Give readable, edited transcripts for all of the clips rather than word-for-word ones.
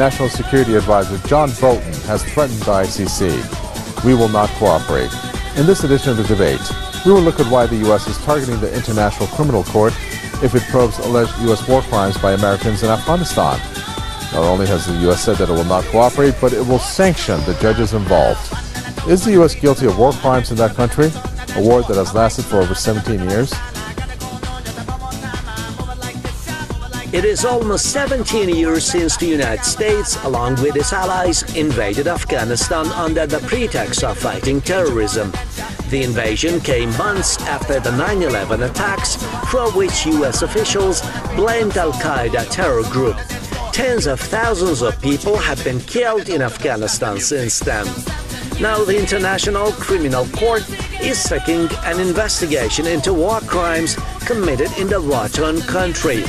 National Security Advisor John Bolton has threatened the ICC. We will not cooperate. In this edition of the debate, we will look at why the U.S. is targeting the International Criminal Court if it probes alleged U.S. war crimes by Americans in Afghanistan. Not only has the U.S. said that it will not cooperate, but it will sanction the judges involved. Is the U.S. guilty of war crimes in that country, a war that has lasted for over 17 years? It is almost 17 years since the United States, along with its allies, invaded Afghanistan under the pretext of fighting terrorism. The invasion came months after the 9/11 attacks, for which U.S. officials blamed Al-Qaeda terror group. Tens of thousands of people have been killed in Afghanistan since then. Now the International Criminal Court is seeking an investigation into war crimes committed in the war-torn country.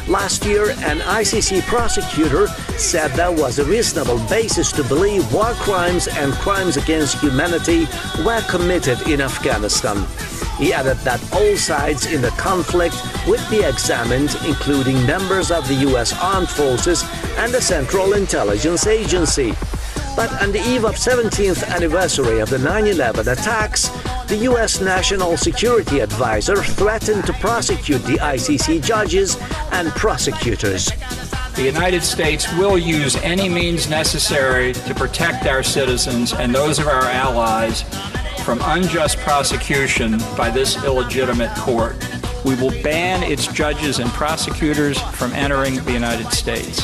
Last year, an ICC prosecutor said there was a reasonable basis to believe war crimes and crimes against humanity were committed in Afghanistan. He added that all sides in the conflict would be examined, including members of the U.S. Armed Forces and the Central Intelligence Agency. But on the eve of 17th anniversary of the 9/11 attacks, the U.S. National Security Advisor threatened to prosecute the ICC judges and prosecutors. The United States will use any means necessary to protect our citizens and those of our allies from unjust prosecution by this illegitimate court. We will ban its judges and prosecutors from entering the United States.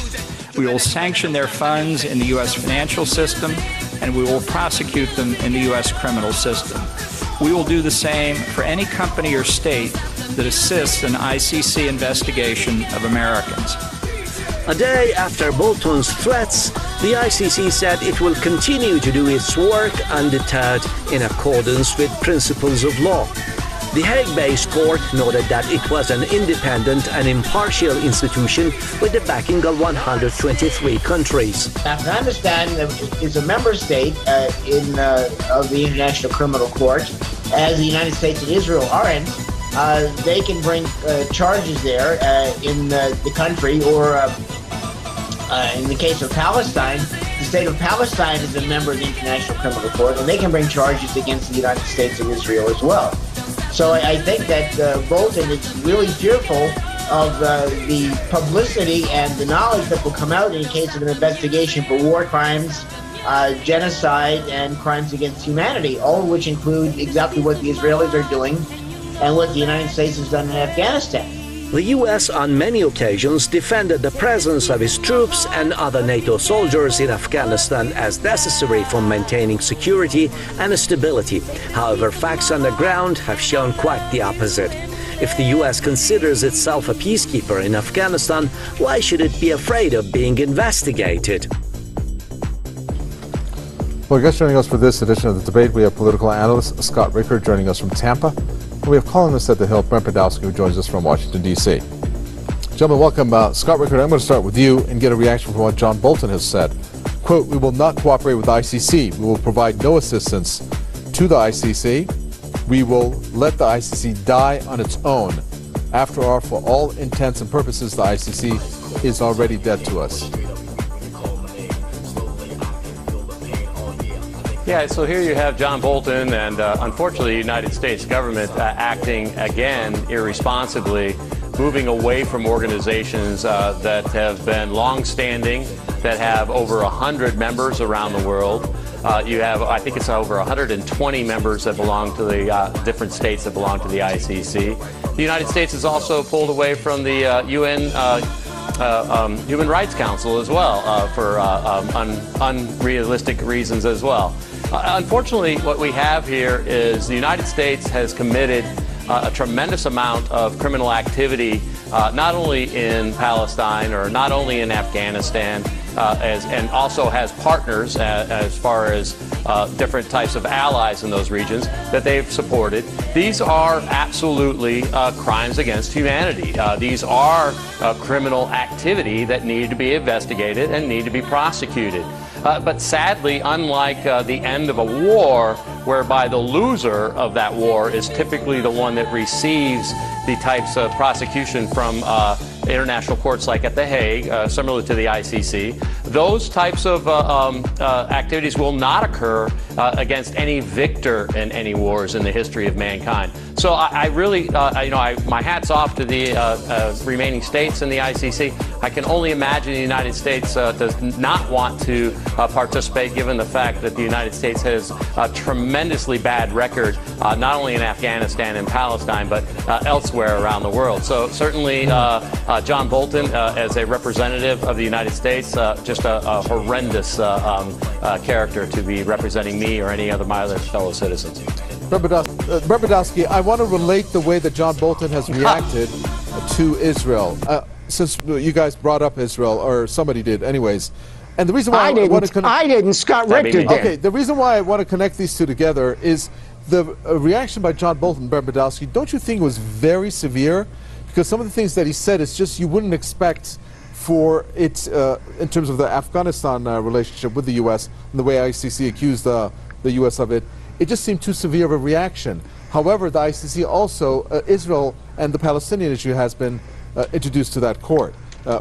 We will sanction their funds in the U.S. financial system, and we will prosecute them in the U.S. criminal system. We will do the same for any company or state that assists an ICC investigation of Americans. A day after Bolton's threats, the ICC said it will continue to do its work undeterred in accordance with principles of law. The Hague-based court noted that it was an independent and impartial institution with the backing of 123 countries. Afghanistan is a member state of the International Criminal Court, as the United States and Israel aren't. They can bring charges there in the country, or in the case of Palestine, the state of Palestine is a member of the International Criminal Court, and they can bring charges against the United States and Israel as well. So I think that Bolton is really fearful of the publicity and the knowledge that will come out in case of an investigation for war crimes, genocide, and crimes against humanity, all of which include exactly what the Israelis are doing and what the United States has done in Afghanistan. The U.S. on many occasions defended the presence of its troops and other NATO soldiers in Afghanistan as necessary for maintaining security and stability. However, facts on the ground have shown quite the opposite. If the U.S. considers itself a peacekeeper in Afghanistan, why should it be afraid of being investigated? Well, I guess joining us for this edition of the debate, we have political analyst Scott Rickard joining us from Tampa. And we have columnist at The Hill, Brent Podolsky, who joins us from Washington, D.C. Gentlemen, welcome. Scott Rickard, I'm going to start with you and get a reaction from what John Bolton has said. Quote, "We will not cooperate with the ICC. We will provide no assistance to the ICC. We will let the ICC die on its own. After all, for all intents and purposes, the ICC is already dead to us." Yeah, so here you have John Bolton and unfortunately the United States government acting again irresponsibly, moving away from organizations that have been long-standing, that have over 100 members around the world. You have, I think it's over 120 members that belong to the different states that belong to the ICC. The United States has also pulled away from the UN Human Rights Council as well for unrealistic reasons as well. Unfortunately, what we have here is the United States has committed a tremendous amount of criminal activity, not only in Palestine or not only in Afghanistan, and also has partners as far as different types of allies in those regions that they've supported. These are absolutely crimes against humanity. These are criminal activity that need to be investigated and need to be prosecuted. But sadly, unlike the end of a war, whereby the loser of that war is typically the one that receives the types of prosecution from international courts like at The Hague, similar to the ICC, those types of activities will not occur against any victor in any wars in the history of mankind. So I really, my hat's off to the remaining states in the ICC. I can only imagine the United States does not want to participate, given the fact that the United States has a tremendously bad record, not only in Afghanistan and Palestine, but elsewhere around the world. So certainly John Bolton, as a representative of the United States, just a horrendous character to be representing me or any of my other fellow citizens. Brent Brodowski, I want to relate the way that John Bolton has reacted to Israel. Since you guys brought up Israel, or somebody did anyways. And the reason why I want to connect... I didn't. Scott Richter did. Okay, the reason why I want to connect these two together is the reaction by John Bolton, Brent Brodowski, don't you think it was very severe? Because some of the things that he said is just you wouldn't expect for it in terms of the Afghanistan relationship with the U.S. and the way ICC accused the U.S. of it. It just seemed too severe of a reaction. However, the ICC also, Israel and the Palestinian issue has been introduced to that court.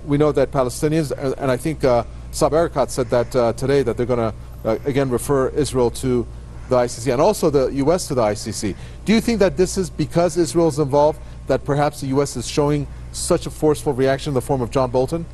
We know that Palestinians, and I think Saeb Erekat said that today, that they're going to again refer Israel to the ICC and also the U.S. to the ICC. Do you think that this is because Israel is involved that perhaps the U.S. is showing such a forceful reaction in the form of John Bolton?